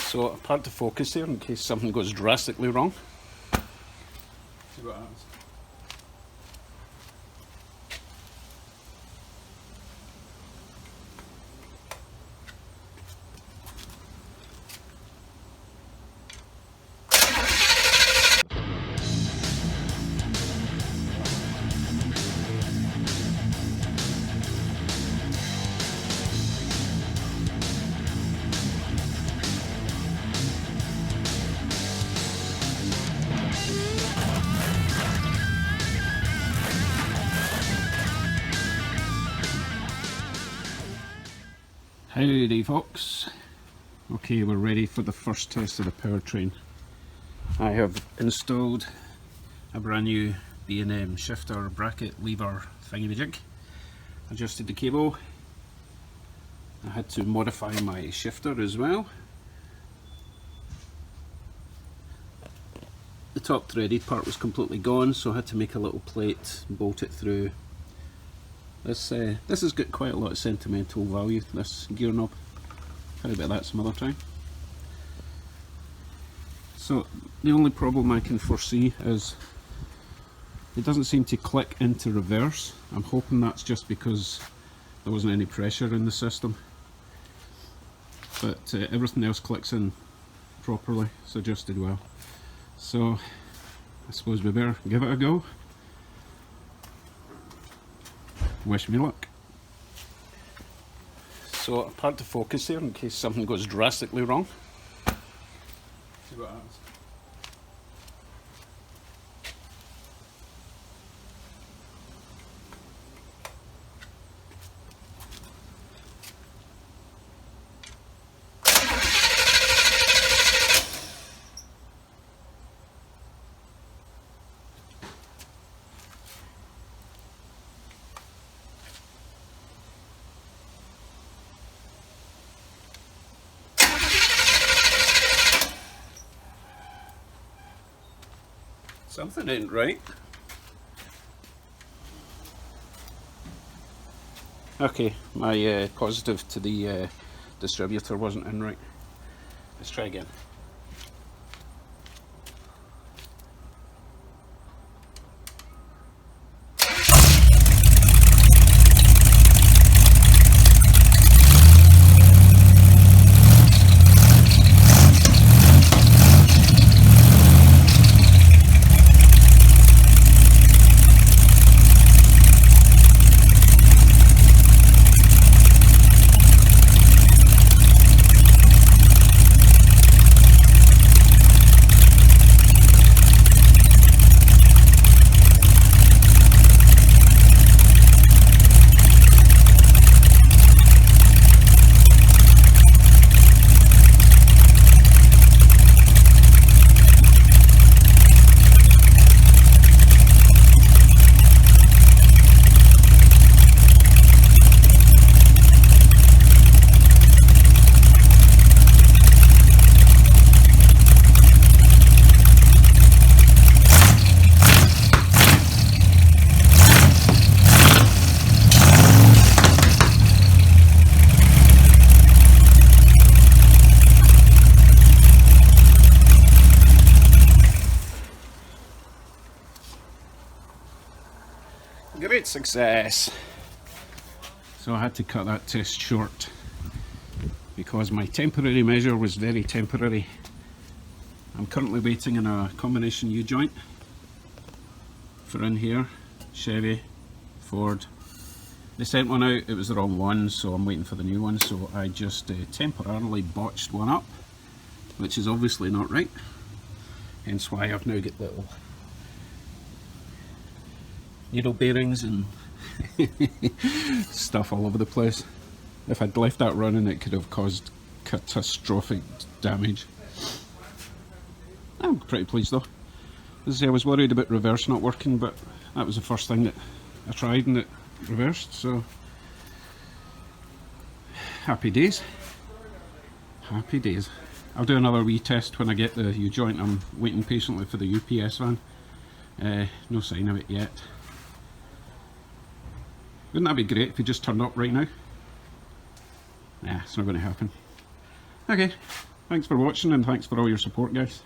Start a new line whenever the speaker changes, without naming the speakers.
So I've had to focus here in case something goes drastically wrong. See what happens. Howdy folks. Okay, we're ready for the first test of the powertrain. I have installed a brand new B&M shifter bracket lever thingamajig, adjusted the cable. I had to modify my shifter as well. The top threaded part was completely gone, so I had to make a little plate, bolt it through. This has got quite a lot of sentimental value, this gear knob. Tell you about that some other time. So the only problem I can foresee is it doesn't seem to click into reverse. I'm hoping that's just because there wasn't any pressure in the system. But everything else clicks in properly, it's adjusted well. So I suppose we better give it a go. Wish me luck. So I've had to focus here in case something goes drastically wrong. See what happens. Something ain't right. Okay, my positive to the distributor wasn't in right. Let's try again. Great success. So I had to cut that test short because my temporary measure was very temporary. I'm currently waiting on a combination U-joint for in here, Chevy, Ford. They sent one out, it was the wrong one, so I'm waiting for the new one. So I just temporarily botched one up, which is obviously not right, hence why I've now got little needle bearings and stuff all over the place. If I'd left that running, it could have caused catastrophic damage. I'm pretty pleased though. As I say, I was worried about reverse not working, but that was the first thing that I tried and it reversed, so happy days. Happy days. I'll do another wee test when I get the U-joint. I'm waiting patiently for the UPS van. No sign of it yet. Wouldn't that be great if he just turned up right now? Nah, it's not going to happen. Okay, Thanks for watching and thanks for all your support, guys.